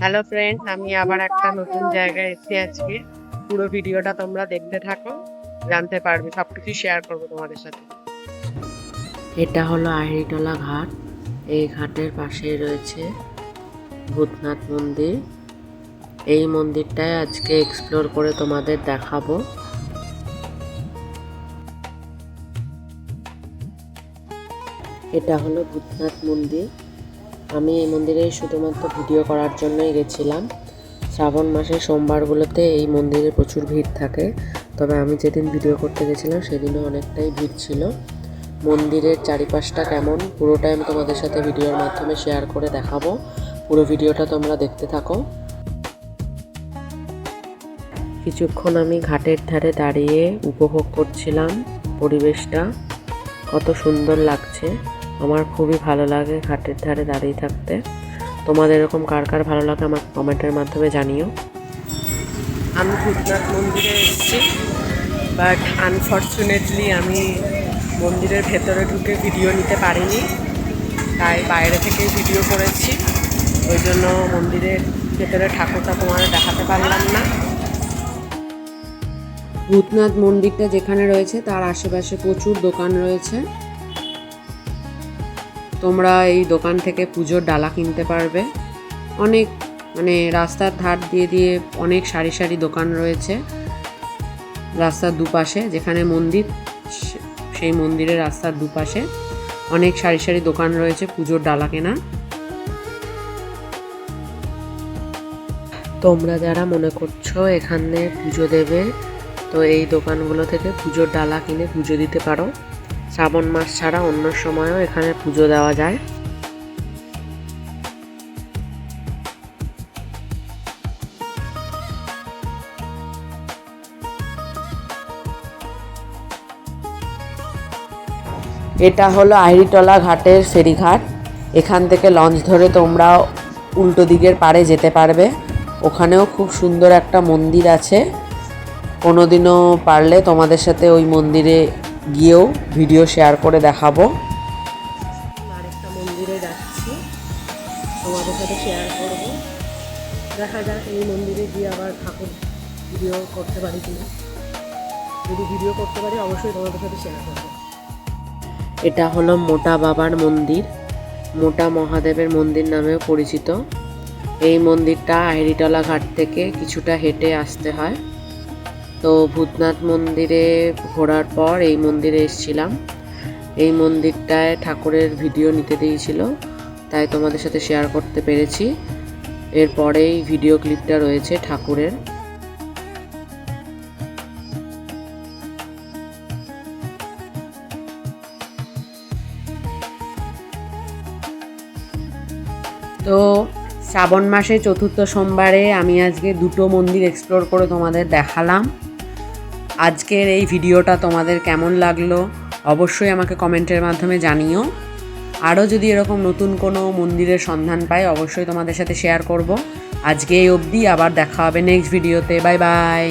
Hello friend, আমি আবার একটা নতুন জায়গায় এসেছি আজকে। পুরো ভিডিওটা তোমরা দেখতে থাকো, জানতে পারবে, সবকিছু শেয়ার করবো তোমাদের সাথে। এটা হলো আহিরিটোলা ঘাট। এই ঘাটের পাশেই রয়েছে ভূতনাথ মন্দির। এই মন্দিরটায় আজকে এক্সপ্লোর করে তোমাদের দেখাবো। এটা হলো ভূতনাথ মন্দির। আমি এই মন্দিরে শুধুমাত্র ভিডিও করার জন্যই গেছিলাম। শ্রাবণ মাসের সোমবারগুলোতে এই মন্দিরে প্রচুর ভিড় থাকে, তবে আমি যেদিন ভিডিও করতে গেছিলাম সেদিনও অনেকটাই ভিড় ছিল। মন্দিরের চারিপাশটা কেমন পুরোটাই আমি তোমাদের সাথে ভিডিওর মাধ্যমে শেয়ার করে দেখাবো। পুরো ভিডিওটা তোমরা দেখতে থাকো। কিছুক্ষণ আমি ঘাটের ধারে দাঁড়িয়ে উপভোগ করছিলাম পরিবেশটা। কত সুন্দর লাগছে, আমার খুবই ভালো লাগে ঘাটের ধারে দাঁড়িয়ে থাকতে। তোমাদের এরকম কার কার ভালো লাগে আমার কমেন্টের মাধ্যমে জানিও। আমি ভূতনাথ মন্দিরে এসেছি, বাট আনফর্চুনেটলি আমি মন্দিরের ভেতরে ঢুকে ভিডিও নিতে পারিনি, তাই বাইরে থেকেই ভিডিও করেছি। ওই জন্য মন্দিরের ভেতরে ঠাকুরটা তোমাদের দেখাতে পারলাম না। ভূতনাথ মন্দিরটা যেখানে রয়েছে তার আশেপাশে প্রচুর দোকান রয়েছে। তোমরা এই দোকান থেকে পুজোর ডালা কিনতে পারবে। অনেক রাস্তার ধার দিয়ে দিয়ে অনেক সারি সারি দোকান রয়েছে রাস্তার দুপাশে। যেখানে মন্দির, সেই মন্দিরের রাস্তার দুপাশে অনেক সারি সারি দোকান রয়েছে পুজোর ডালা কেনা। তোমরা যারা মনে করছো এখানে পুজো দেবে, তো এই দোকানগুলো থেকে পুজোর ডালা কিনে পুজো দিতে পারো। শ্রাবণ মাস ছাড়া অন্য সময়ও এখানে পুজো দেওয়া যায়। এটা হলো আহিরিটোলা ঘাটের ফেরিঘাট। এখান থেকে লঞ্চ ধরে তোমরা উল্টো দিকের পাড়ে যেতে পারবে। ওখানেও খুব সুন্দর একটা মন্দির আছে। কোনোদিনও পারলে তোমাদের সাথে ওই মন্দিরে গিয়েও ভিডিও শেয়ার করে দেখাবো। আরেকটা মন্দিরে যাচ্ছি, তোমাদের সাথে শেয়ার করব। দেখা যাক এই মন্দিরে গিয়ে আবার ঠাকুর ভিডিও করতে পারি কিনা। যদি ভিডিও করতে পারি অবশ্যই তোমাদের সাথে শেয়ার করবো। এটা হলো মোটা বাবার মন্দির, মোটা মহাদেবের মন্দির নামেও পরিচিত। এই মন্দিরটা আহিরিটোলা ঘাট থেকে কিছুটা হেঁটে আসতে হয়। তো ভূতনাথ মন্দিরে ঘোরার পর এই মন্দিরে এসেছিলাম। এই মন্দিরটায় ঠাকুরের ভিডিও নিতে দিয়েছিল, তাই তোমাদের সাথে শেয়ার করতে পেরেছি। এরপরেই ভিডিও ক্লিপটা রয়েছে ঠাকুরের। তো শ্রাবণ মাসে চতুর্থ সোমবারে আমি আজকে দুটো মন্দির এক্সপ্লোর করে তোমাদের দেখালাম। আজকের এই ভিডিওটা তোমাদের কেমন লাগলো অবশ্যই আমাকে কমেন্টের মাধ্যমে জানিও। আরও যদি এরকম নতুন কোনো মন্দিরের সন্ধান পাই অবশ্যই তোমাদের সাথে শেয়ার করব। আজকে এই অবধি, আবার দেখা হবে নেক্সট ভিডিওতে। Bye bye.